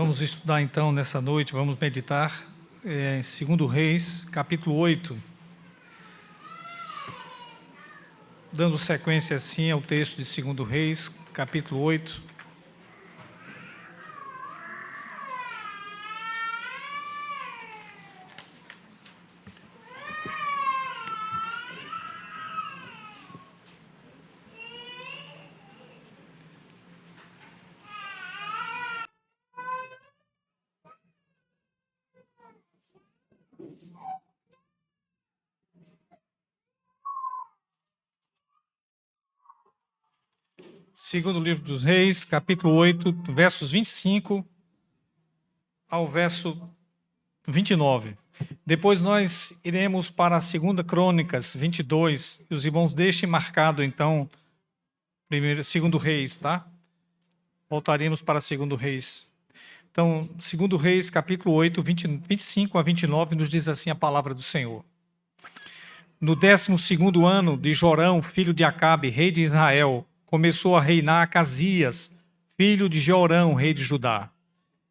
Vamos estudar então nessa noite, vamos meditar em 2 Reis, capítulo 8. Dando sequência assim ao texto de 2 Reis, capítulo 8. Segundo livro dos Reis, capítulo 8, versos 25 ao verso 29. Depois nós iremos para a 2 Crônicas 22, e os irmãos deixem marcado então, 2 Reis, tá? Voltaremos para 2 Reis. Então, 2 Reis, capítulo 8, 25 a 29, nos diz assim a palavra do Senhor. No 12º ano de Jorão, filho de Acabe, rei de Israel, começou a reinar Acasias, filho de Jeorão, rei de Judá.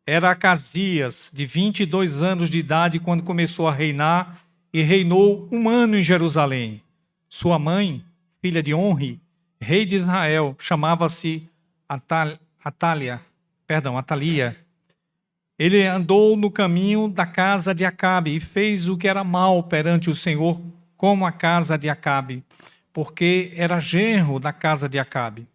Era Acasias, de 22 anos de idade, quando começou a reinar, e reinou 1 ano em Jerusalém. Sua mãe, filha de Onri, rei de Israel, chamava-se Atalia. Ele andou no caminho da casa de Acabe e fez o que era mal perante o Senhor, como a casa de Acabe, porque era genro da casa de Acabe.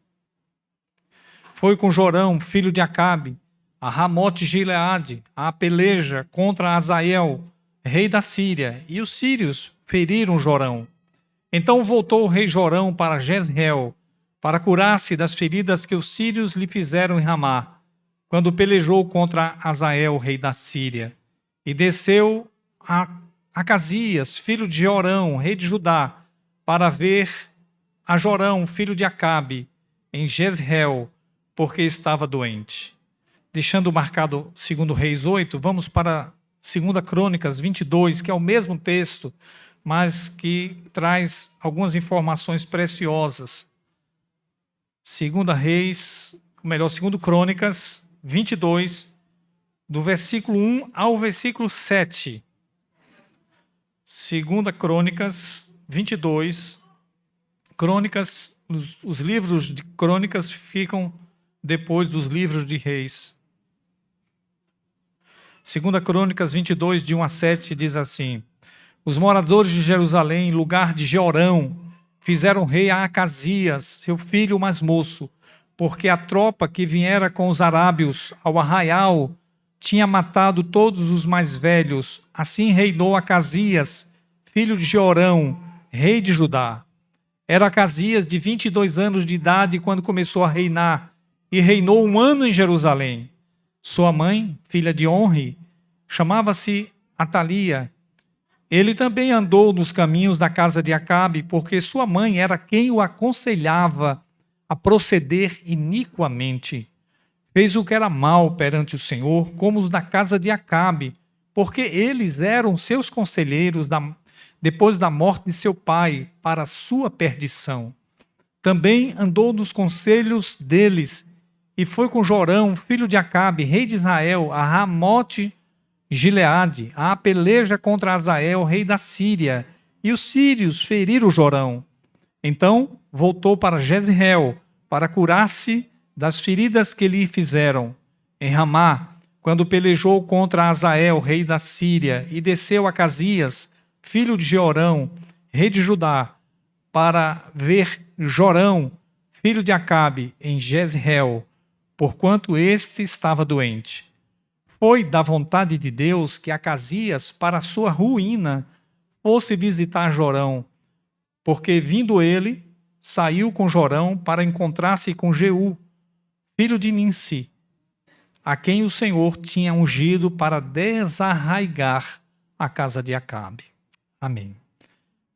Foi com Jorão, filho de Acabe, a Ramote-Gileade, a peleja contra Azael, rei da Síria, e os sírios feriram Jorão. Então voltou o rei Jorão para Jezreel, para curar-se das feridas que os sírios lhe fizeram em Ramá, quando pelejou contra Azael, rei da Síria. E desceu a Acasias, filho de Jorão, rei de Judá, para ver a Jorão, filho de Acabe, em Jezreel, porque estava doente. Deixando marcado 2 Reis 8, vamos para 2 Crônicas 22, que é o mesmo texto, mas que traz algumas informações preciosas. 2 Crônicas 22, do versículo 1 ao versículo 7. 2 Crônicas 22, Crônicas, os livros de Crônicas ficam depois dos livros de Reis. 2 Crônicas 22, de 1 a 7, diz assim: Os moradores de Jerusalém, lugar de Jeorão, fizeram rei a Acasias, seu filho mais moço, porque a tropa que viera com os arábios ao arraial tinha matado todos os mais velhos. Assim reinou Acasias, filho de Jeorão, rei de Judá. Era Acasias de 22 anos de idade quando começou a reinar, e reinou 1 ano em Jerusalém. Sua mãe, filha de Onri, chamava-se Atalia. Ele também andou nos caminhos da casa de Acabe, porque sua mãe era quem o aconselhava a proceder iniquamente. Fez o que era mal perante o Senhor, como os da casa de Acabe, porque eles eram seus conselheiros depois da morte de seu pai, para a sua perdição. Também andou nos conselhos deles, e foi com Jorão, filho de Acabe, rei de Israel, a Ramote-Gileade, a peleja contra Azael, rei da Síria, e os sírios feriram Jorão. Então voltou para Jezreel, para curar-se das feridas que lhe fizeram em Ramá, quando pelejou contra Azael, rei da Síria, e desceu Acasias, filho de Jeorão, rei de Judá, para ver Jorão, filho de Acabe, em Jezreel, porquanto este estava doente. Foi da vontade de Deus que Acasias, para sua ruína, fosse visitar Jorão, porque vindo ele, saiu com Jorão para encontrar-se com Jeú, filho de Ninsi, a quem o Senhor tinha ungido para desarraigar a casa de Acabe. Amém.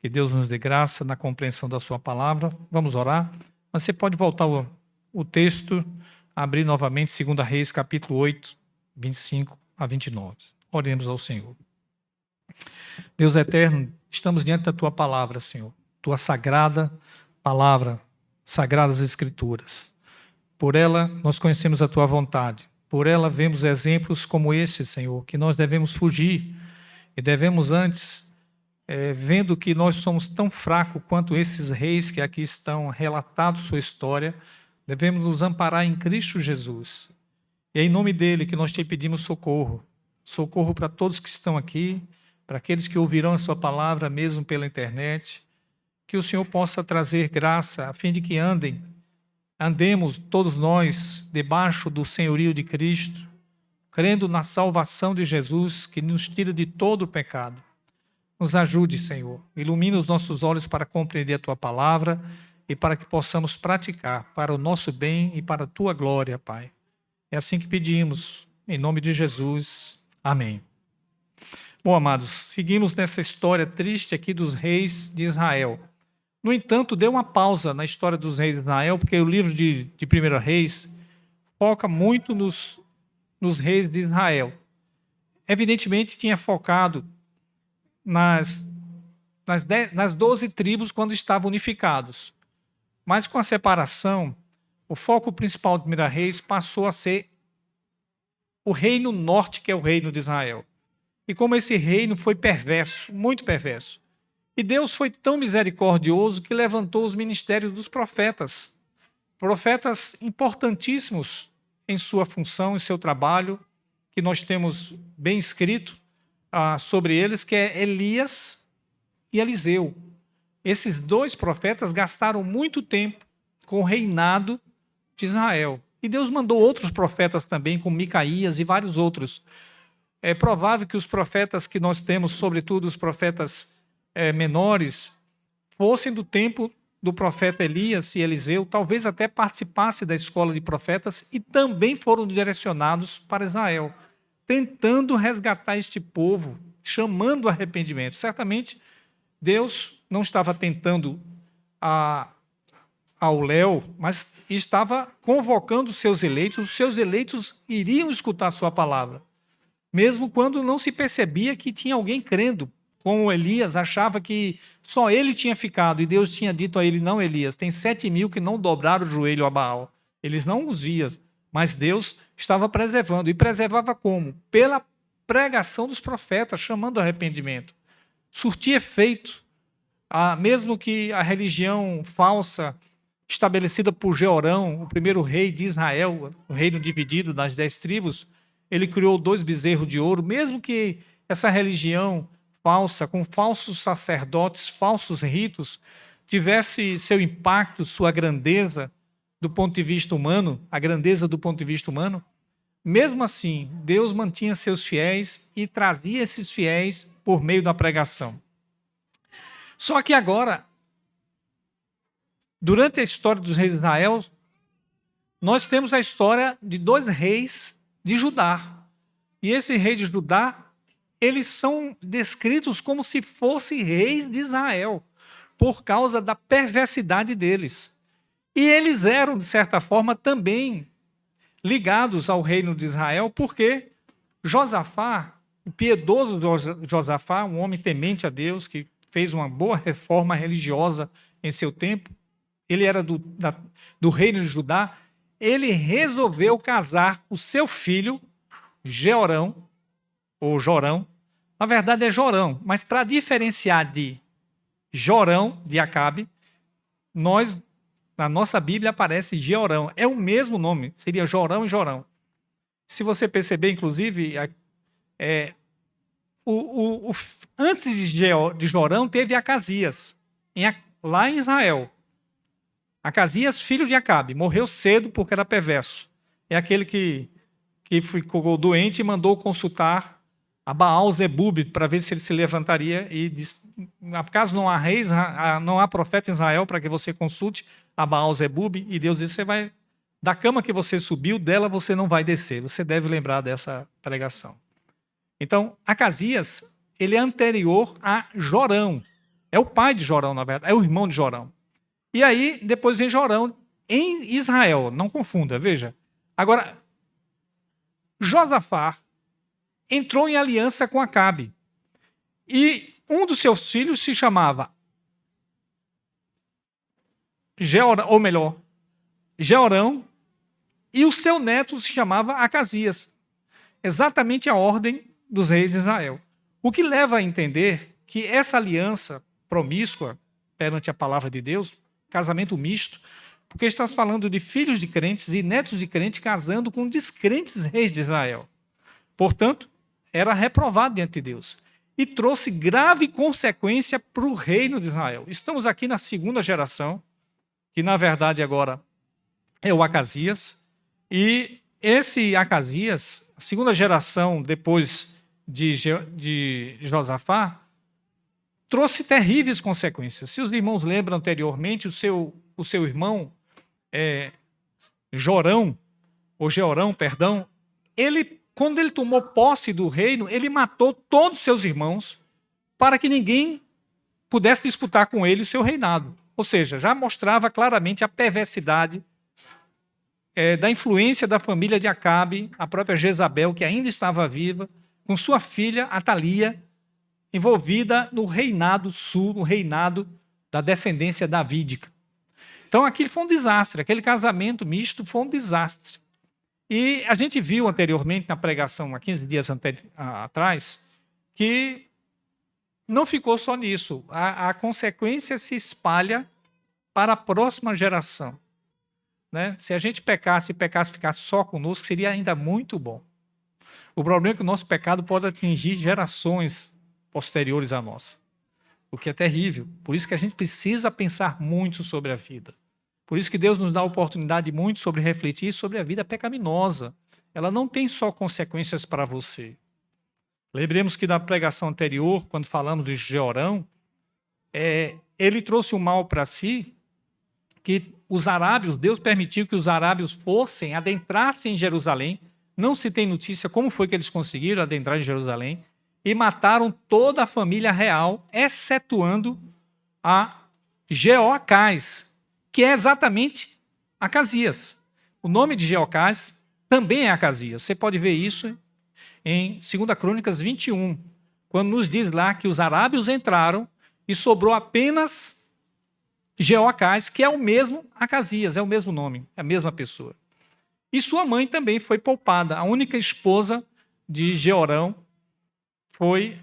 Que Deus nos dê graça na compreensão da sua palavra. Vamos orar. Mas você pode voltar o texto, abrir novamente 2 Reis, capítulo 8, 25 a 29. Oremos ao Senhor. Deus eterno, estamos diante da tua palavra, Senhor. Tua sagrada palavra, sagradas escrituras. Por ela, nós conhecemos a tua vontade. Por ela vemos exemplos como este, Senhor, que nós devemos fugir e devemos antes, vendo que nós somos tão fracos quanto esses reis que aqui estão relatados sua história, devemos nos amparar em Cristo Jesus. E é em nome dele que nós te pedimos socorro. Socorro para todos que estão aqui, para aqueles que ouvirão a sua palavra mesmo pela internet. Que o Senhor possa trazer graça a fim de que andemos todos nós debaixo do senhorio de Cristo, crendo na salvação de Jesus que nos tira de todo o pecado. Nos ajude, Senhor. Ilumina os nossos olhos para compreender a tua palavra e para que possamos praticar para o nosso bem e para a tua glória, Pai. É assim que pedimos, em nome de Jesus. Amém. Bom, amados, seguimos nessa história triste aqui dos reis de Israel. No entanto, deu uma pausa na história dos reis de Israel, porque o livro de 1 Reis foca muito nos reis de Israel. Evidentemente, tinha focado nas 12 tribos quando estavam unificados. Mas com a separação, o foco principal de 1 Reis passou a ser o reino norte, que é o reino de Israel. E como esse reino foi perverso, muito perverso. E Deus foi tão misericordioso que levantou os ministérios dos profetas. Profetas importantíssimos em sua função, em seu trabalho, que nós temos bem escrito sobre eles, que é Elias e Eliseu. Esses dois profetas gastaram muito tempo com o reinado de Israel. E Deus mandou outros profetas também, como Micaías e vários outros. É provável que os profetas que nós temos, sobretudo os profetas menores, fossem do tempo do profeta Elias e Eliseu, talvez até participasse da escola de profetas e também foram direcionados para Israel, tentando resgatar este povo, chamando o arrependimento. Certamente, Deus não estava tentando ao léu, mas estava convocando os seseus eleitos iriam escutar a sua palavra, mesmo quando não se percebia que tinha alguém crendo, como Elias achava que só ele tinha ficado, e Deus tinha dito a ele: não, Elias, tem 7.000 que não dobraram o joelho a Baal. Eles não os viam, mas Deus estava preservando. E preservava como? Pela pregação dos profetas, chamando ao arrependimento. Surtia efeito. Mesmo que a religião falsa estabelecida por Jeorão, o primeiro rei de Israel, o reino dividido nas 10 tribos, ele criou 2 bezerros de ouro, mesmo que essa religião falsa, com falsos sacerdotes, falsos ritos, tivesse seu impacto, sua grandeza do ponto de vista humano, a grandeza do ponto de vista humano, mesmo assim, Deus mantinha seus fiéis e trazia esses fiéis por meio da pregação. Só que agora, durante a história dos reis de Israel, nós temos a história de 2 reis de Judá. E esse rei de Judá, eles são descritos como se fossem reis de Israel, por causa da perversidade deles. E eles eram, de certa forma, também ligados ao reino de Israel, porque Josafá, o piedoso Josafá, um homem temente a Deus, que fez uma boa reforma religiosa em seu tempo, ele era do reino de Judá, ele resolveu casar o seu filho, Jeorão, ou Jorão, na verdade é Jorão, mas para diferenciar de Jorão, de Acabe, na nossa Bíblia aparece Jeorão, é o mesmo nome, seria Jorão e Jorão. Se você perceber, inclusive, antes de Jorão teve Acasias, lá em Israel. Acasias, filho de Acabe, morreu cedo porque era perverso. É aquele que ficou doente e mandou consultar a Baal-Zebub para ver se ele se levantaria e disse: acaso não há reis, não há profeta em Israel para que você consulte a Baal-Zebub? E Deus disse: da cama que você subiu, dela você não vai descer. Você deve lembrar dessa pregação. Então, Acasias, ele é anterior a Jorão. É o pai de Jorão, na verdade, é o irmão de Jorão. E aí, depois vem Jorão em Israel, não confunda, veja. Agora, Josafá entrou em aliança com Acabe. E um dos seus filhos se chamava Jeorão e o seu neto se chamava Acasias. Exatamente a ordem dos reis de Israel. O que leva a entender que essa aliança promíscua perante a palavra de Deus, casamento misto, porque estamos falando de filhos de crentes e netos de crentes casando com descrentes reis de Israel. Portanto, era reprovado diante de Deus. E trouxe grave consequência para o reino de Israel. Estamos aqui na segunda geração, que na verdade agora é o Acasias. E esse Acasias, a segunda geração depois de Josafá, trouxe terríveis consequências. Se os irmãos lembram anteriormente, o seu irmão, Jeorão, quando ele tomou posse do reino, ele matou todos os seus irmãos para que ninguém pudesse disputar com ele o seu reinado. Ou seja, já mostrava claramente a perversidade da influência da família de Acabe, a própria Jezabel, que ainda estava viva, com sua filha, Atalia, envolvida no reinado sul, no reinado da descendência davídica. Então, aquilo foi um desastre, aquele casamento misto foi um desastre. E a gente viu anteriormente, na pregação, há 15 dias atrás, que não ficou só nisso. A consequência se espalha para a próxima geração. Né? Se a gente pecasse e ficasse só conosco, seria ainda muito bom. O problema é que o nosso pecado pode atingir gerações posteriores a nós, o que é terrível. Por isso que a gente precisa pensar muito sobre a vida. Por isso que Deus nos dá a oportunidade muito sobre refletir sobre a vida pecaminosa. Ela não tem só consequências para você. Lembremos que na pregação anterior, quando falamos de Jeorão, ele trouxe o mal para si, que os arábios, Deus permitiu que os arábios adentrassem em Jerusalém. Não se tem notícia como foi que eles conseguiram adentrar em Jerusalém, e mataram toda a família real, excetuando a Jeoacás, que é exatamente Acasias. O nome de Jeoacás também é Acasias. Você pode ver isso em 2 Crônicas 21, quando nos diz lá que os arábios entraram e sobrou apenas Jeoacás, que é o mesmo Acasias, é o mesmo nome, é a mesma pessoa. E sua mãe também foi poupada. A única esposa de Jeorão foi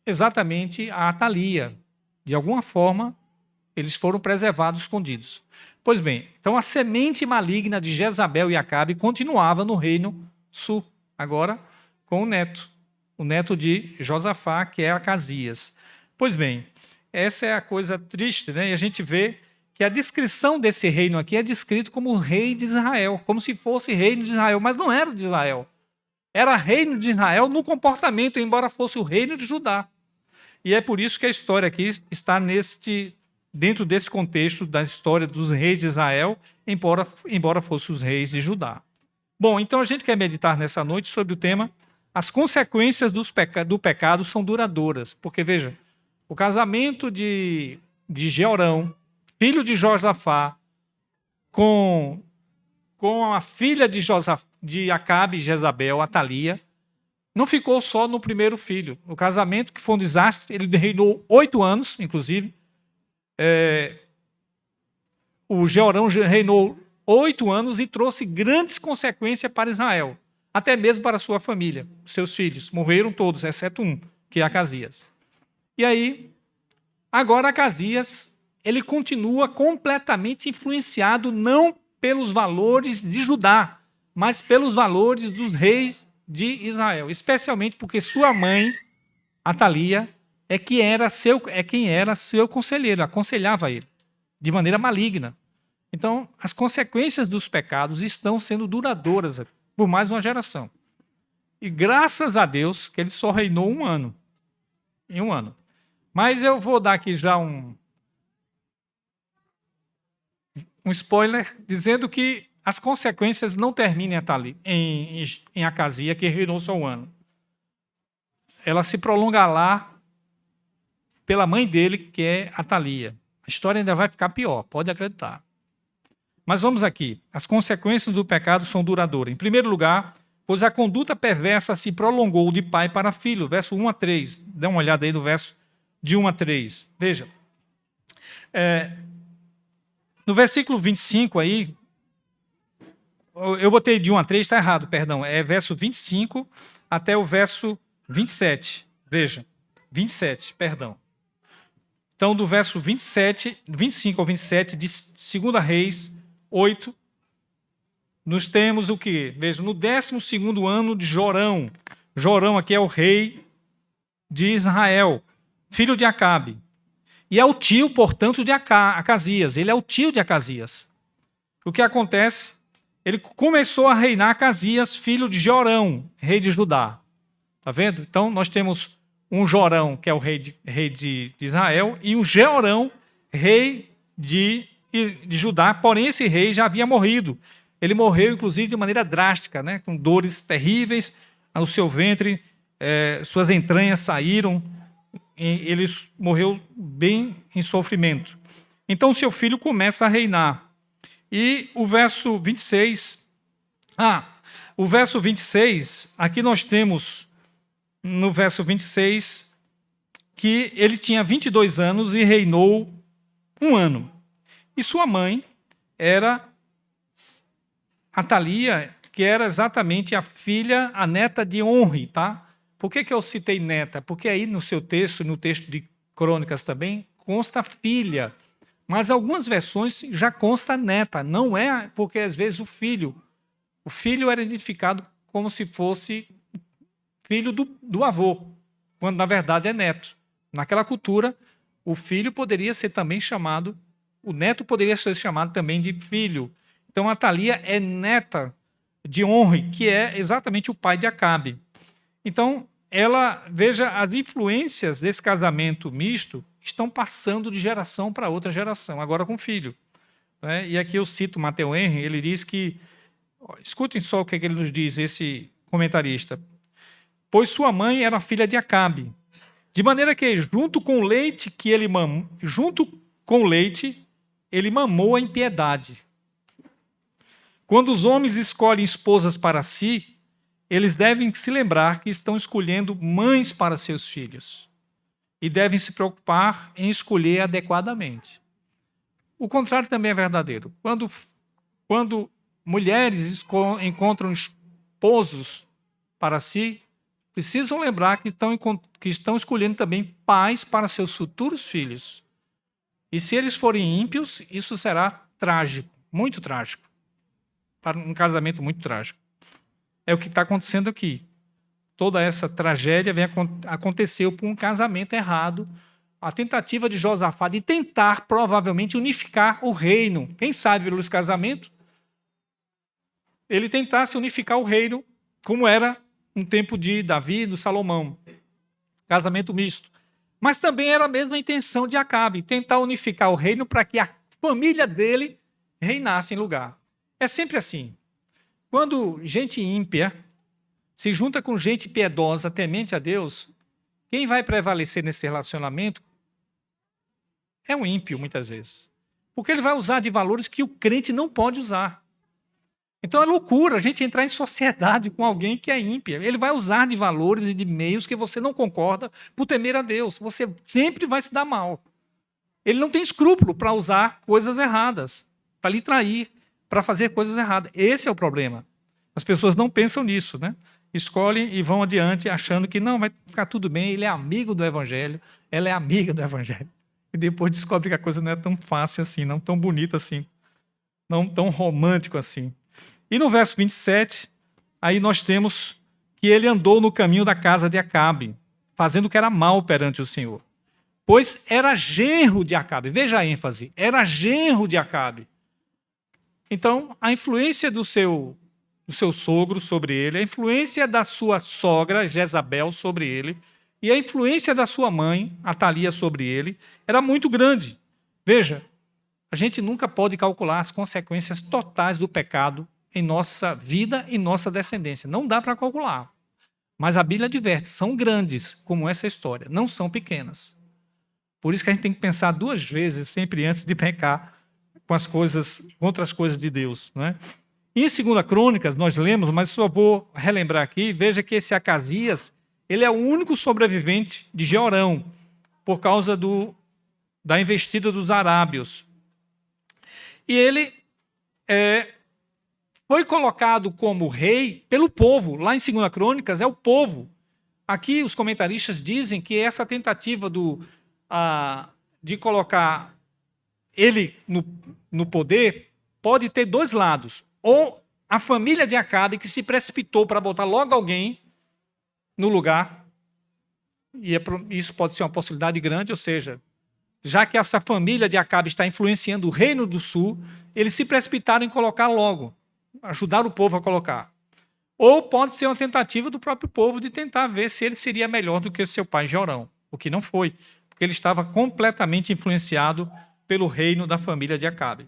exatamente a Atalia. De alguma forma, eles foram preservados, escondidos. Pois bem, então a semente maligna de Jezabel e Acabe continuava no reino sul, agora com o neto de Josafá, que é Acasias. Pois bem, essa é a coisa triste, né? E a gente vê que a descrição desse reino aqui é descrito como o rei de Israel, como se fosse reino de Israel, mas não era de Israel. Era reino de Israel no comportamento, embora fosse o reino de Judá. E é por isso que a história aqui está dentro desse contexto da história dos reis de Israel, embora fossem os reis de Judá. Bom, então a gente quer meditar nessa noite sobre o tema as consequências do pecado são duradouras. Porque, veja, o casamento de Jeorão, filho de Josafá, com a filha de Acabe e Jezabel, Atalia, não ficou só no primeiro filho. O casamento, que foi um desastre, ele reinou 8 anos, inclusive. O Jeorão reinou 8 anos e trouxe grandes consequências para Israel, até mesmo para sua família. Seus filhos morreram todos, exceto um, que é Acasias. E aí, agora Acasias, ele continua completamente influenciado, não pelos valores de Judá, mas pelos valores dos reis de Israel, especialmente porque sua mãe, Atalia, é quem era seu conselheiro, aconselhava ele, de maneira maligna. Então, as consequências dos pecados estão sendo duradouras por mais uma geração. E graças a Deus que ele só reinou em um ano. Mas eu vou dar aqui já um spoiler, dizendo que as consequências não terminam em Acasias, que reinou só um ano. Ela se prolonga lá pela mãe dele, que é Atalia. A história ainda vai ficar pior, pode acreditar. Mas vamos aqui. As consequências do pecado são duradouras. Em primeiro lugar, pois a conduta perversa se prolongou de pai para filho. Verso 1 a 3. Dá uma olhada aí no verso de 1 a 3. Veja. No versículo 25 aí, Eu botei de 1 a 3, está errado, perdão. É verso 25 até o verso 27. Veja, 27, perdão. Então, do verso 25 ao 27 de 2 Reis 8, nós temos o quê? Veja, no 12º ano de Jorão. Jorão aqui é o rei de Israel, filho de Acabe. E é o tio, portanto, de Acasias. Ele é o tio de Acasias. O que acontece? Ele começou a reinar Acasias, filho de Jorão, rei de Judá. Está vendo? Então, nós temos um Jorão, que é o rei de Israel, e um Jeorão, rei de Judá. Porém, esse rei já havia morrido. Ele morreu, inclusive, de maneira drástica, né? Com dores terríveis. O seu ventre, suas entranhas saíram. Ele morreu bem em sofrimento. Então, seu filho começa a reinar. E o verso 26... o verso 26, aqui nós temos, no verso 26, que ele tinha 22 anos e reinou 1 ano. E sua mãe era Atalia, que era exatamente a neta de Onri, tá? Por que eu citei neta? Porque aí no seu texto, no texto de Crônicas também, consta filha. Mas algumas versões já consta neta. Não é porque às vezes o filho era identificado como se fosse filho do avô, quando na verdade é neto. Naquela cultura, o filho poderia ser também chamado, o neto poderia ser chamado também de filho. Então, Atalia é neta de Onri, que é exatamente o pai de Acabe. Então, veja, as influências desse casamento misto estão passando de geração para outra geração, agora com filho. Né? E aqui eu cito Matthew Henry, ele diz que, escutem só o que ele nos diz, esse comentarista. Pois sua mãe era filha de Acabe, de maneira que junto com o leite ele mamou a impiedade. Quando os homens escolhem esposas para si, eles devem se lembrar que estão escolhendo mães para seus filhos e devem se preocupar em escolher adequadamente. O contrário também é verdadeiro. Quando mulheres encontram esposos para si, precisam lembrar que estão escolhendo também pais para seus futuros filhos. E se eles forem ímpios, isso será trágico, muito trágico. Para um casamento muito trágico. É o que está acontecendo aqui. Toda essa tragédia aconteceu por um casamento errado, a tentativa de Josafá de tentar, provavelmente, unificar o reino. Quem sabe, pelo casamento, ele tentasse unificar o reino, como era no tempo de Davi e do Salomão. Casamento misto. Mas também era a mesma intenção de Acabe, tentar unificar o reino para que a família dele reinasse em lugar. É sempre assim. Quando gente ímpia se junta com gente piedosa, temente a Deus, quem vai prevalecer nesse relacionamento é um ímpio, muitas vezes. Porque ele vai usar de valores que o crente não pode usar. Então é loucura a gente entrar em sociedade com alguém que é ímpia. Ele vai usar de valores e de meios que você não concorda por temer a Deus. Você sempre vai se dar mal. Ele não tem escrúpulo para usar coisas erradas, para lhe trair, para fazer coisas erradas. Esse é o problema. As pessoas não pensam nisso, né? Escolhem e vão adiante achando que não, vai ficar tudo bem, ele é amigo do Evangelho, ela é amiga do Evangelho. E depois descobre que a coisa não é tão fácil assim, não tão bonita assim, não tão romântico assim. E no verso 27, aí nós temos que ele andou no caminho da casa de Acabe, fazendo o que era mal perante o Senhor. Pois era genro de Acabe. Veja a ênfase, era genro de Acabe. Então, a influência do seu sogro sobre ele, a influência da sua sogra, Jezabel, sobre ele, e a influência da sua mãe, Atalia, sobre ele, era muito grande. Veja, a gente nunca pode calcular as consequências totais do pecado em nossa vida e nossa descendência. Não dá para calcular. Mas a Bíblia adverte, são grandes, como essa história, não são pequenas. Por isso que a gente tem que pensar 2 vezes sempre antes de pecar contra as coisas de Deus, não é? Em 2 Crônicas, nós lemos, mas só vou relembrar aqui, veja que esse Acasias, ele é o único sobrevivente de Jeorão, por causa da investida dos arábios. E ele foi colocado como rei pelo povo. Lá em 2 Crônicas é o povo. Aqui os comentaristas dizem que essa tentativa de colocar ele no poder pode ter dois lados. Ou a família de Acabe, que se precipitou para botar logo alguém no lugar, e isso pode ser uma possibilidade grande, ou seja, já que essa família de Acabe está influenciando o reino do sul, eles se precipitaram em colocar logo, ajudar o povo a colocar. Ou pode ser uma tentativa do próprio povo de tentar ver se ele seria melhor do que o seu pai Jorão, o que não foi, porque ele estava completamente influenciado pelo reino da família de Acabe.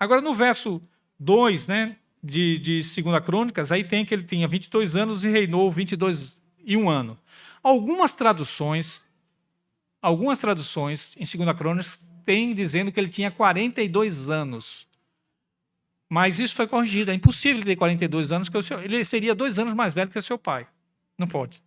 Agora, no verso 2, né, de 2 Crônicas, aí tem que ele tinha 22 anos e reinou 22 e 1 ano. Algumas traduções em 2 Crônicas têm dizendo que ele tinha 42 anos. Mas isso foi corrigido. É impossível ele ter 42 anos, porque ele seria 2 anos mais velho que o seu pai. Não pode.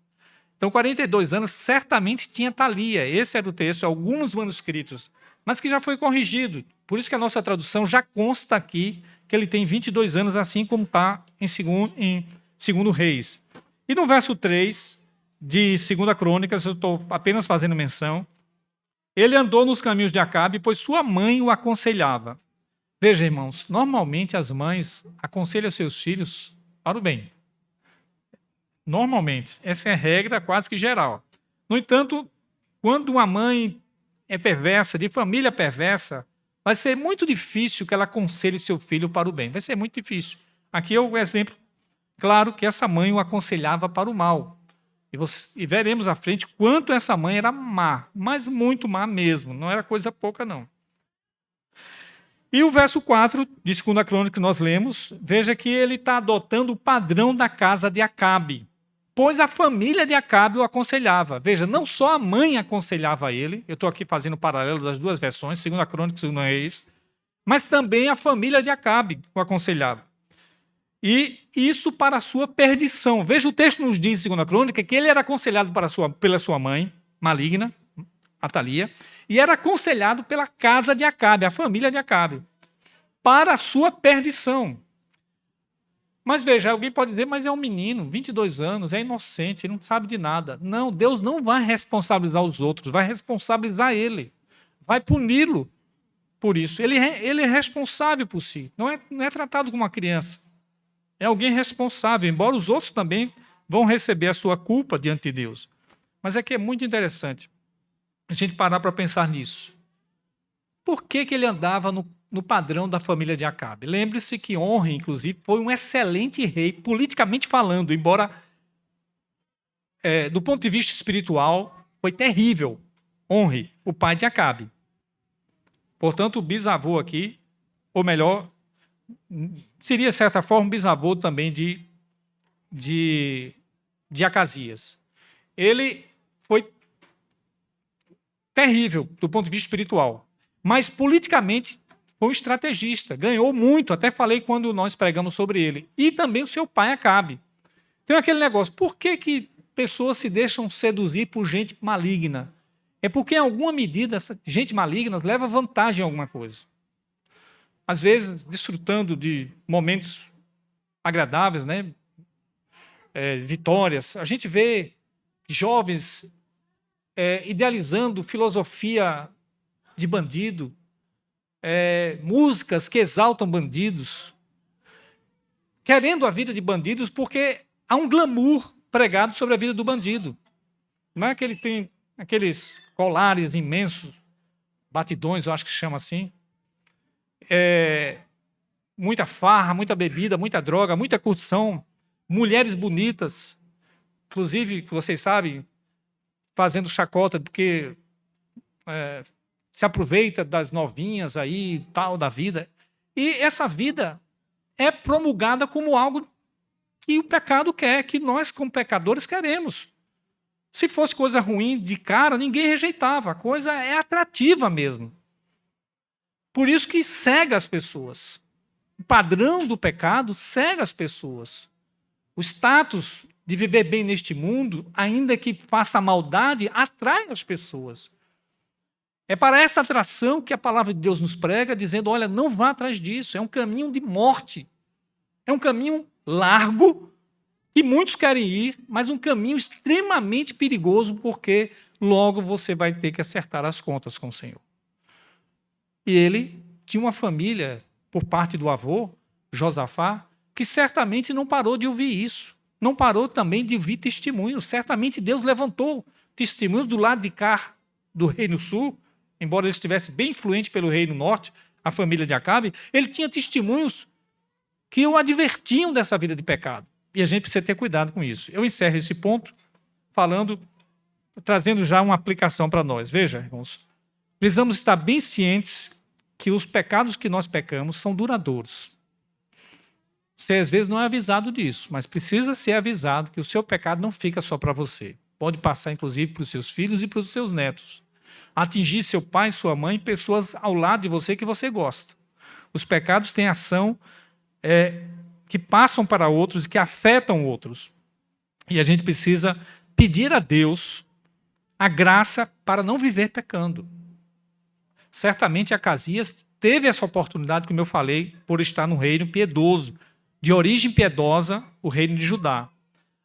Então, 42 anos, certamente tinha Thalia. Esse era o texto, alguns manuscritos, mas que já foi corrigido. Por isso que a nossa tradução já consta aqui que ele tem 22 anos, assim como está em 2 Reis. E no verso 3 de 2 Crônicas, eu estou apenas fazendo menção, ele andou nos caminhos de Acabe, pois sua mãe o aconselhava. Veja, irmãos, normalmente as mães aconselham seus filhos para o bem. Normalmente. Essa é a regra quase que geral. No entanto, quando uma mãe é perversa, de família perversa, vai ser muito difícil que ela aconselhe seu filho para o bem. Vai ser muito difícil. Aqui é o exemplo claro que essa mãe o aconselhava para o mal. E veremos à frente quanto essa mãe era má, mas muito má mesmo. Não era coisa pouca, não. E o verso 4 de 2 Crônica que nós lemos, veja que ele está adotando o padrão da casa de Acabe, pois a família de Acabe o aconselhava. Veja, não só a mãe aconselhava ele, eu estou aqui fazendo o paralelo das duas versões, 2 Crônica e 2 Reis, mas também a família de Acabe o aconselhava. E isso para a sua perdição. Veja, o texto nos diz, em 2 Crônica, que ele era aconselhado pela sua mãe, maligna, Atalia, e era aconselhado pela casa de Acabe, a família de Acabe, para a sua perdição. Mas veja, alguém pode dizer, mas é um menino, 22 anos, é inocente, ele não sabe de nada. Não, Deus não vai responsabilizar os outros, vai responsabilizar ele, vai puni-lo por isso. Ele é responsável por si, não é tratado como uma criança. É alguém responsável, embora os outros também vão receber a sua culpa diante de Deus. Mas é que é muito interessante a gente parar para pensar nisso. Por que ele andava no padrão da família de Acabe? Lembre-se que Onri, inclusive, foi um excelente rei, politicamente falando, embora, do ponto de vista espiritual, foi terrível. Onri, o pai de Acabe. Portanto, o bisavô aqui, ou melhor, seria, de certa forma, um bisavô também de Acasias. Ele foi terrível do ponto de vista espiritual, mas politicamente foi um estrategista, ganhou muito, até falei quando nós pregamos sobre ele. E também o seu pai Acabe. Tem aquele negócio, por que pessoas se deixam seduzir por gente maligna? É porque, em alguma medida, essa gente maligna leva vantagem em alguma coisa. Às vezes, desfrutando de momentos agradáveis, né? Vitórias. A gente vê jovens idealizando filosofia de bandido, músicas que exaltam bandidos, querendo a vida de bandidos porque há um glamour pregado sobre a vida do bandido. Não é que ele tem aqueles colares imensos, batidões, eu acho que chama assim, muita farra, muita bebida, muita droga, muita curtição, mulheres bonitas, inclusive, que vocês sabem, fazendo chacota, porque se aproveita das novinhas aí, tal, da vida. E essa vida é promulgada como algo que o pecado quer, que nós, como pecadores, queremos. Se fosse coisa ruim de cara, ninguém rejeitava. A coisa é atrativa mesmo. Por isso que cega as pessoas. O padrão do pecado cega as pessoas. O status de viver bem neste mundo, ainda que faça maldade, atrai as pessoas. É para essa atração que a palavra de Deus nos prega, dizendo, olha, não vá atrás disso, é um caminho de morte. É um caminho largo, que muitos querem ir, mas um caminho extremamente perigoso, porque logo você vai ter que acertar as contas com o Senhor. E ele tinha uma família, por parte do avô, Josafá, que certamente não parou de ouvir isso. Não parou também de ouvir testemunhos. Certamente Deus levantou testemunhos do lado de cá, do Reino Sul, embora ele estivesse bem influente pelo Reino Norte, a família de Acabe, ele tinha testemunhos que o advertiam dessa vida de pecado. E a gente precisa ter cuidado com isso. Eu encerro esse ponto trazendo já uma aplicação para nós. Veja, irmãos, precisamos estar bem cientes que os pecados que nós pecamos são duradouros. Você às vezes não é avisado disso, mas precisa ser avisado que o seu pecado não fica só para você. Pode passar, inclusive, para os seus filhos e para os seus netos. Atingir seu pai, sua mãe, pessoas ao lado de você que você gosta. Os pecados têm ação que passam para outros e que afetam outros. E a gente precisa pedir a Deus a graça para não viver pecando. Certamente Acasias teve essa oportunidade, como eu falei, por estar no reino piedoso, de origem piedosa, o reino de Judá.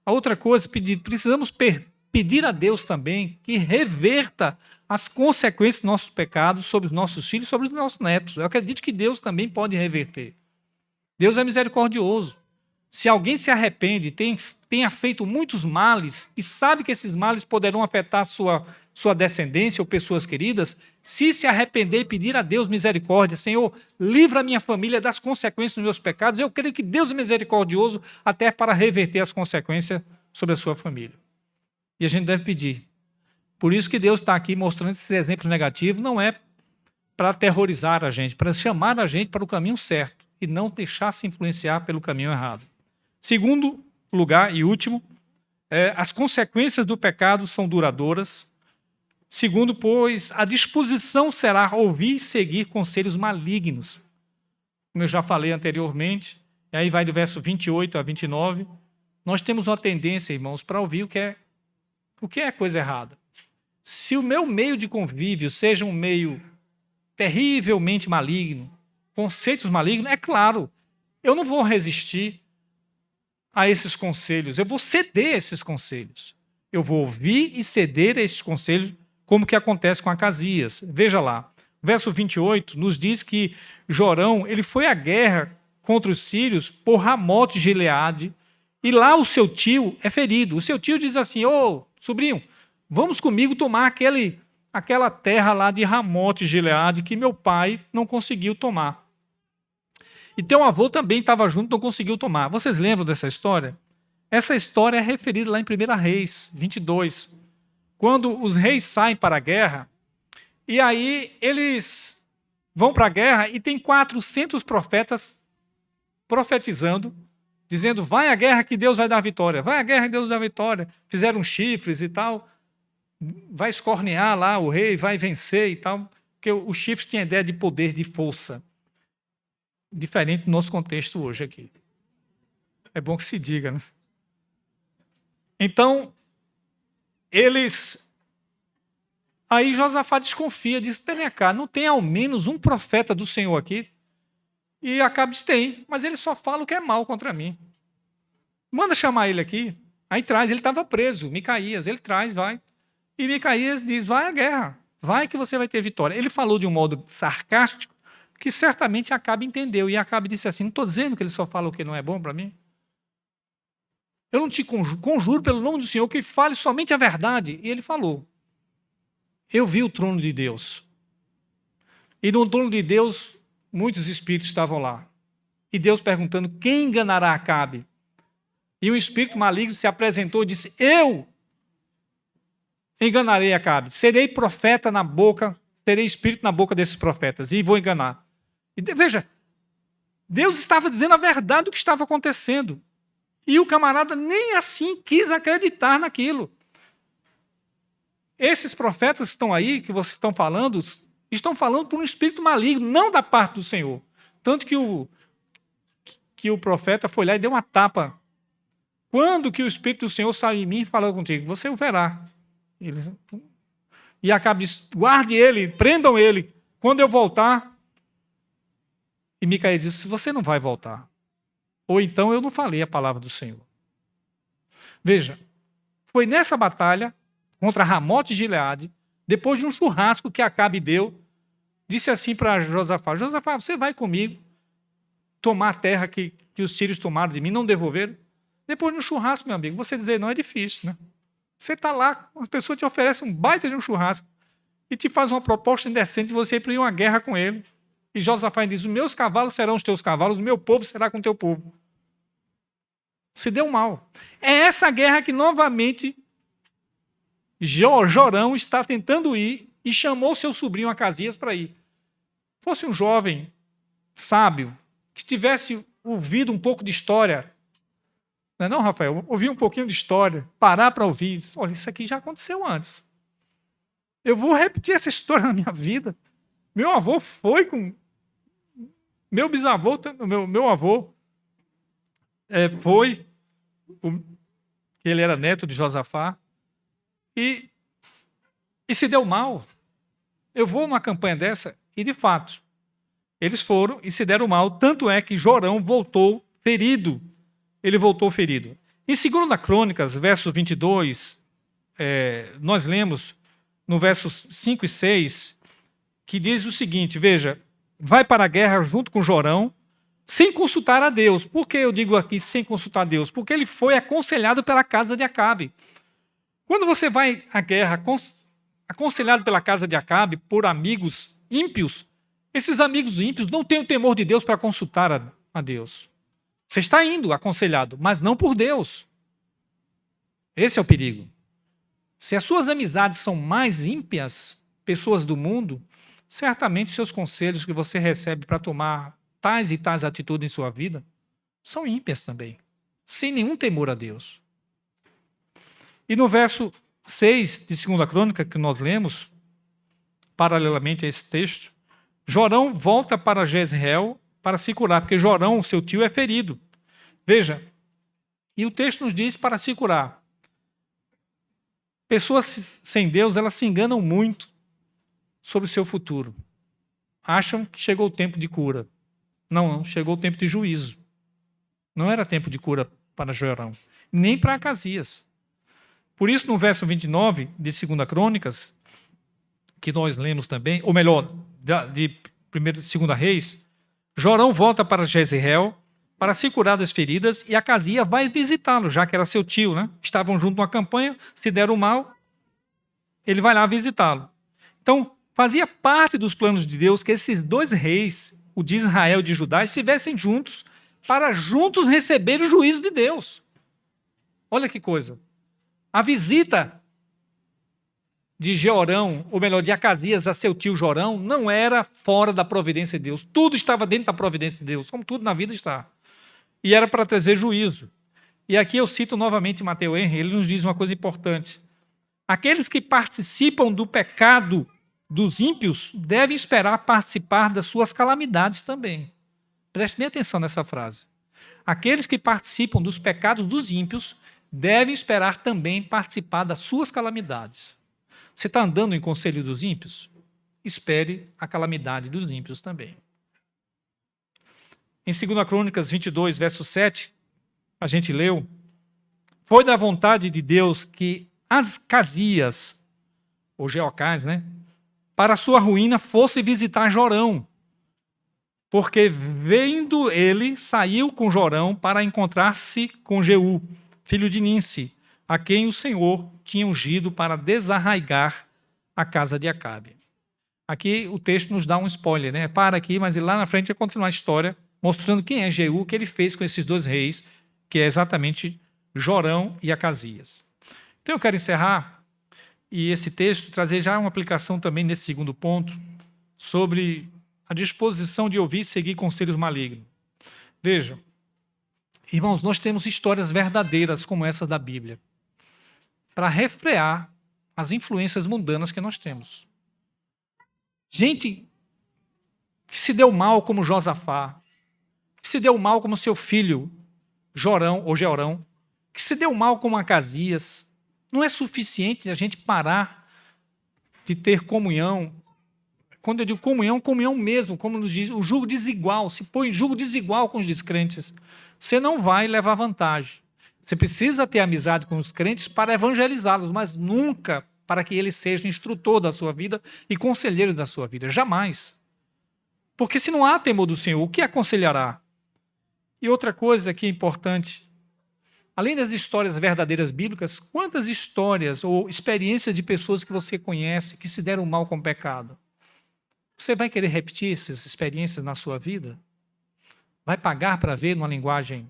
A outra coisa, precisamos pedir a Deus também que reverta as consequências dos nossos pecados sobre os nossos filhos, sobre os nossos netos. Eu acredito que Deus também pode reverter. Deus é misericordioso. Se alguém se arrepende, tenha feito muitos males e sabe que esses males poderão afetar sua descendência ou pessoas queridas, se arrepender e pedir a Deus misericórdia, Senhor, livra a minha família das consequências dos meus pecados, eu creio que Deus é misericordioso até para reverter as consequências sobre a sua família. E a gente deve pedir. Por isso que Deus está aqui mostrando esses exemplos negativos, não é para aterrorizar a gente, para chamar a gente para o caminho certo e não deixar se influenciar pelo caminho errado. Segundo lugar e último, as consequências do pecado são duradouras. Segundo, pois, a disposição será ouvir e seguir conselhos malignos. Como eu já falei anteriormente, e aí vai do verso 28 a 29, nós temos uma tendência, irmãos, para ouvir o que é coisa errada. Se o meu meio de convívio seja um meio terrivelmente maligno, conceitos malignos, é claro, eu não vou resistir a esses conselhos, eu vou ceder a esses conselhos. Eu vou ouvir e ceder a esses conselhos, como que acontece com Acasias. Veja lá, o verso 28 nos diz que Jorão ele foi à guerra contra os sírios por Ramote de Gileade, e lá o seu tio é ferido. O seu tio diz assim, ô sobrinho, vamos comigo tomar aquela terra lá de Ramote de Gileade que meu pai não conseguiu tomar. E teu avô também estava junto, não conseguiu tomar. Vocês lembram dessa história? Essa história é referida lá em 1 Reis 22, quando os reis saem para a guerra, e aí eles vão para a guerra e tem 400 profetas profetizando, dizendo, vai à guerra que Deus vai dar vitória, vai à guerra que Deus vai dar vitória. Fizeram chifres e tal, vai escornear lá o rei, vai vencer e tal, porque o chifre tinha ideia de poder, de força. Diferente do nosso contexto hoje aqui. É bom que se diga, né? Então, aí Josafá desconfia, diz, vem cá, não tem ao menos um profeta do Senhor aqui? E Acabe diz, tem, mas ele só fala o que é mal contra mim. Manda chamar ele aqui. Aí traz, ele estava preso, Micaías, ele traz, vai. E Micaías diz, vai à guerra, vai que você vai ter vitória. Ele falou de um modo sarcástico, que certamente Acabe entendeu. E Acabe disse assim, não estou dizendo que ele só fala o que não é bom para mim. Eu não te conjuro pelo nome do Senhor que fale somente a verdade. E ele falou. Eu vi o trono de Deus. E no trono de Deus, muitos espíritos estavam lá. E Deus perguntando, quem enganará Acabe? E um espírito maligno se apresentou e disse, eu enganarei Acabe. Serei profeta na boca, serei espírito na boca desses profetas e vou enganar. E veja, Deus estava dizendo a verdade do que estava acontecendo. E o camarada nem assim quis acreditar naquilo. Esses profetas que estão aí, que vocês estão falando por um espírito maligno, não da parte do Senhor. Tanto que o profeta foi lá e deu uma tapa. Quando que o Espírito do Senhor saiu em mim e falou contigo? Você o verá. E Acabe diz, guarde ele, prendam ele. Quando eu voltar... E Micaías disse, você não vai voltar. ou então eu não falei a palavra do Senhor. Veja, foi nessa batalha contra Ramote e Gileade, depois de um churrasco que Acabe deu, disse assim para Josafá: Josafá, você vai comigo tomar a terra que os sírios tomaram de mim, não devolveram? Depois de um churrasco, meu amigo, você dizer não é difícil, né? Você está lá, uma pessoa te oferece um baita de um churrasco e te faz uma proposta indecente de você ir para uma guerra com ele. E Josafá diz: os meus cavalos serão os teus cavalos, o meu povo será com o teu povo. Se deu mal. É essa guerra que novamente Jorão está tentando ir e chamou seu sobrinho Acasias para ir. Fosse um jovem sábio que tivesse ouvido um pouco de história, não é não, Rafael? Ouvir um pouquinho de história, parar para ouvir, olha, isso aqui já aconteceu antes. Eu vou repetir essa história na minha vida. Meu avô foi com... Meu bisavô, meu avô foi... Ele era neto de Josafá. E se deu mal. Eu vou numa campanha dessa e, de fato, eles foram e se deram mal. Tanto é que Jorão voltou ferido. Ele voltou ferido. Em 2 Crônicas, verso 22, nós lemos no versos 5 e 6, que diz o seguinte, veja, vai para a guerra junto com Jorão, sem consultar a Deus. Por que eu digo aqui sem consultar a Deus? Porque ele foi aconselhado pela casa de Acabe. Quando você vai à guerra aconselhado pela casa de Acabe por amigos ímpios, esses amigos ímpios não têm o temor de Deus para consultar a Deus. Você está indo aconselhado, mas não por Deus. Esse é o perigo. Se as suas amizades são mais ímpias, pessoas do mundo, certamente os seus conselhos que você recebe para tomar tais e tais atitudes em sua vida são ímpias também, sem nenhum temor a Deus. E no verso 6 de 2 Crônica, que nós lemos, paralelamente a esse texto, Jorão volta para Jezreel para se curar, porque Jorão, seu tio, é ferido. Veja, e o texto nos diz para se curar. Pessoas sem Deus, elas se enganam muito sobre o seu futuro. Acham que chegou o tempo de cura. Não, chegou o tempo de juízo. Não era tempo de cura para Jorão, nem para Acasias. Por isso, no verso 29 de 2 Crônicas, que nós lemos também, ou melhor, de 2 Reis, Jorão volta para Jezreel para se curar das feridas e Acasias vai visitá-lo, já que era seu tio, né? Estavam juntos numa campanha, se deram mal, ele vai lá visitá-lo. Então, fazia parte dos planos de Deus que esses dois reis, o de Israel e de Judá, estivessem juntos para juntos receber o juízo de Deus. Olha que coisa. A visita de Jeorão, ou melhor, de Acasias a seu tio Jorão, não era fora da providência de Deus. Tudo estava dentro da providência de Deus, como tudo na vida está. E era para trazer juízo. E aqui eu cito novamente Matthew Henry, ele nos diz uma coisa importante. Aqueles que participam do pecado dos ímpios devem esperar participar das suas calamidades também. Preste bem atenção nessa frase. Aqueles que participam dos pecados dos ímpios devem esperar também participar das suas calamidades. Você está andando em conselho dos ímpios? Espere a calamidade dos ímpios também. Em 2 Crônicas 22, verso 7, a gente leu, foi da vontade de Deus que Acasias, ou Jeocás, né, para sua ruína, fosse visitar Jorão, porque vendo ele, saiu com Jorão para encontrar-se com Jeú, filho de Ninsi, a quem o Senhor tinha ungido para desarraigar a casa de Acabe. Aqui o texto nos dá um spoiler, né? Para aqui, mas lá na frente vai continuar a história, mostrando quem é Jeú, o que ele fez com esses dois reis, que é exatamente Jorão e Acasias. Então eu quero encerrar, e esse texto trazer já uma aplicação também nesse segundo ponto, sobre a disposição de ouvir e seguir conselhos malignos. Vejam, irmãos, nós temos histórias verdadeiras como essas da Bíblia, para refrear as influências mundanas que nós temos. Gente que se deu mal como Josafá, que se deu mal como seu filho Jorão ou Jeorão, que se deu mal como Acasias. Não é suficiente a gente parar de ter comunhão. Quando eu digo comunhão, comunhão mesmo, como nos diz, o jugo desigual, se põe em jugo desigual com os descrentes. você não vai levar vantagem. Você precisa ter amizade com os crentes para evangelizá-los, mas nunca para que ele seja instrutor da sua vida e conselheiro da sua vida. Jamais. Porque se não há temor do Senhor, o que aconselhará? E outra coisa que é importante, além das histórias verdadeiras bíblicas, quantas histórias ou experiências de pessoas que você conhece que se deram mal com o pecado? Você vai querer repetir essas experiências na sua vida? Vai pagar para ver numa linguagem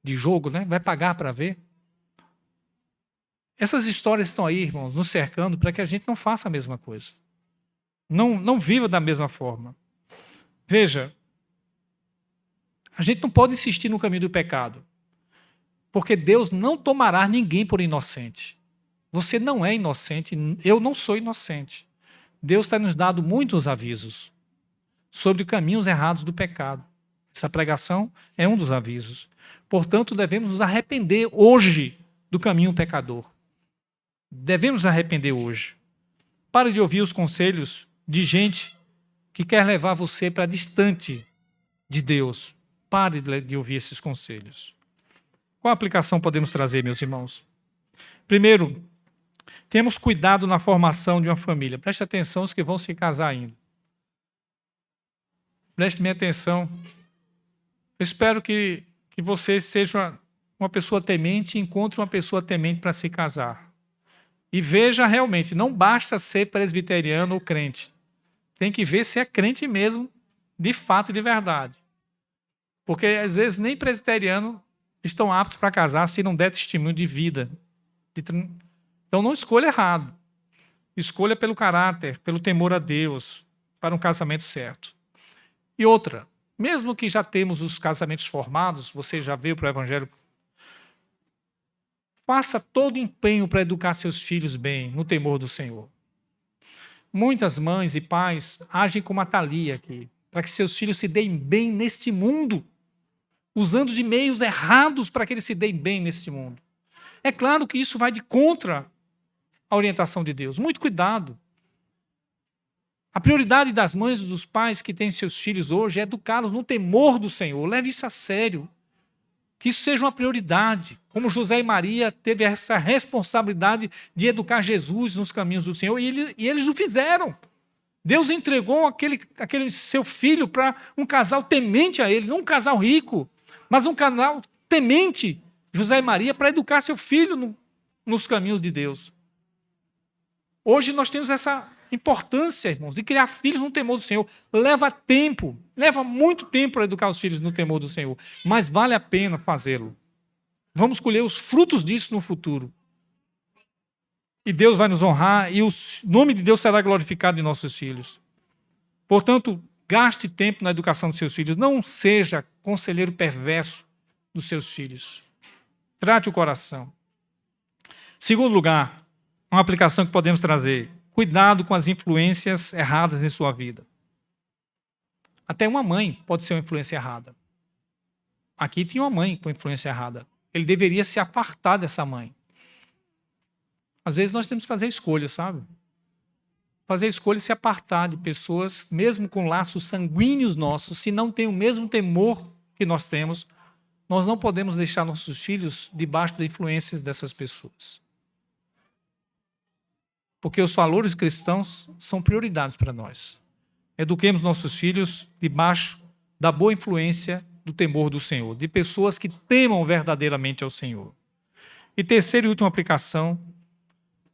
de jogo, né? Vai pagar para ver? Essas histórias estão aí, irmãos, nos cercando para que a gente não faça a mesma coisa. Não viva da mesma forma. Veja, a gente não pode insistir no caminho do pecado, porque Deus não tomará ninguém por inocente. Você não é inocente, eu não sou inocente. Deus está nos dando muitos avisos sobre caminhos errados do pecado. Essa pregação é um dos avisos. Portanto, devemos nos arrepender hoje do caminho pecador. Devemos nos arrepender hoje. Pare de ouvir os conselhos de gente que quer levar você para distante de Deus. Pare de ouvir esses conselhos. Qual aplicação podemos trazer, meus irmãos? Primeiro, temos cuidado na formação de uma família. Preste atenção os que vão se casar ainda. Preste minha atenção. Eu espero que você seja uma pessoa temente e encontre uma pessoa temente para se casar. E veja realmente, não basta ser presbiteriano ou crente. Tem que ver se é crente mesmo, de fato e de verdade. Porque às vezes nem presbiteriano estão aptos para casar se não der testemunho de vida. Então não escolha errado. Escolha pelo caráter, pelo temor a Deus, para um casamento certo. E outra, mesmo que já temos os casamentos formados, você já veio para o Evangelho, faça todo empenho para educar seus filhos bem, no temor do Senhor. Muitas mães e pais agem como a Thalia aqui, para que seus filhos se deem bem neste mundo, usando de meios errados para que eles se deem bem neste mundo. É claro que isso vai de contra a orientação de Deus. Muito cuidado. A prioridade das mães e dos pais que têm seus filhos hoje é educá-los no temor do Senhor. Leve isso a sério. Que isso seja uma prioridade. Como José e Maria teve essa responsabilidade de educar Jesus nos caminhos do Senhor, e eles o fizeram. Deus entregou aquele seu filho para um casal temente a ele, não um casal rico, mas um casal temente, José e Maria, para educar seu filho nos caminhos de Deus. Hoje nós temos essa importância, irmãos, de criar filhos no temor do Senhor. Leva tempo, leva muito tempo para educar os filhos no temor do Senhor, mas vale a pena fazê-lo. Vamos colher os frutos disso no futuro. E Deus vai nos honrar e o nome de Deus será glorificado em nossos filhos. Portanto, gaste tempo na educação dos seus filhos. Não seja conselheiro perverso dos seus filhos. Trate o coração. Segundo lugar, uma aplicação que podemos trazer. Cuidado com as influências erradas em sua vida. Até uma mãe pode ser uma influência errada. Aqui tinha uma mãe com influência errada. Ele deveria se apartar dessa mãe. Às vezes nós temos que fazer escolhas, sabe? Fazer escolha e se apartar de pessoas, mesmo com laços sanguíneos nossos, se não tem o mesmo temor que nós temos, nós não podemos deixar nossos filhos debaixo das influências dessas pessoas. Porque os valores cristãos são prioridades para nós. Eduquemos nossos filhos debaixo da boa influência do temor do Senhor, de pessoas que temam verdadeiramente ao Senhor. E terceira e última aplicação,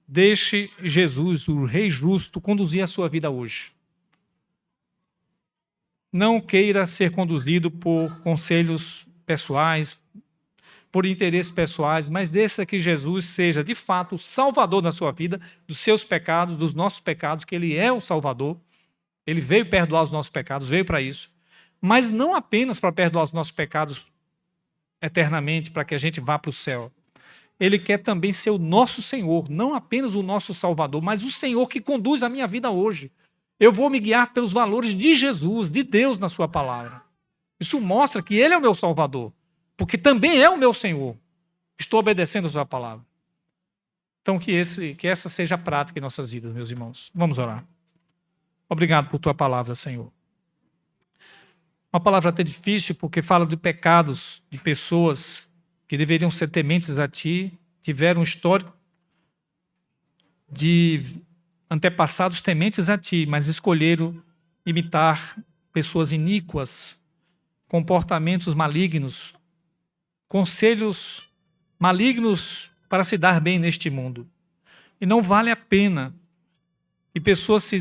deixe Jesus, o Rei Justo, conduzir a sua vida hoje. Não queira ser conduzido por conselhos pessoais, por interesses pessoais, mas deixa que Jesus seja, de fato, o Salvador da sua vida, dos seus pecados, dos nossos pecados, que Ele é o Salvador. Ele veio perdoar os nossos pecados, veio para isso. Mas não apenas para perdoar os nossos pecados eternamente, para que a gente vá para o céu. Ele quer também ser o nosso Senhor, não apenas o nosso Salvador, mas o Senhor que conduz a minha vida hoje. Eu vou me guiar pelos valores de Jesus, de Deus na sua palavra. Isso mostra que Ele é o meu Salvador, porque também é o meu Senhor. Estou obedecendo a sua palavra. Então que essa seja a prática em nossas vidas, meus irmãos. Vamos orar. Obrigado por tua palavra, Senhor. Uma palavra até difícil, porque fala de pecados de pessoas que deveriam ser tementes a ti, tiveram um histórico de antepassados tementes a ti, mas escolheram imitar pessoas iníquas, comportamentos malignos, conselhos malignos para se dar bem neste mundo. E não vale a pena que pessoas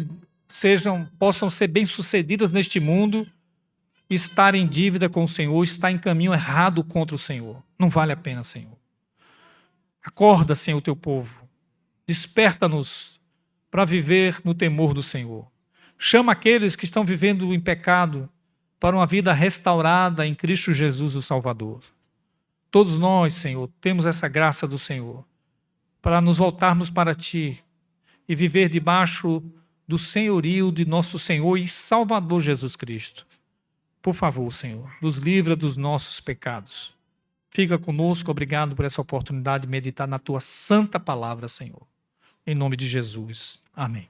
possam ser bem-sucedidas neste mundo, estar em dívida com o Senhor, estar em caminho errado contra o Senhor. Não vale a pena, Senhor. Acorda, Senhor, o teu povo. Desperta-nos para viver no temor do Senhor. Chama aqueles que estão vivendo em pecado para uma vida restaurada em Cristo Jesus, o Salvador. Todos nós, Senhor, temos essa graça do Senhor para nos voltarmos para Ti e viver debaixo do senhorio de nosso Senhor e Salvador Jesus Cristo. Por favor, Senhor, nos livra dos nossos pecados. Fica conosco, obrigado por essa oportunidade de meditar na Tua santa palavra, Senhor. Em nome de Jesus. Amém.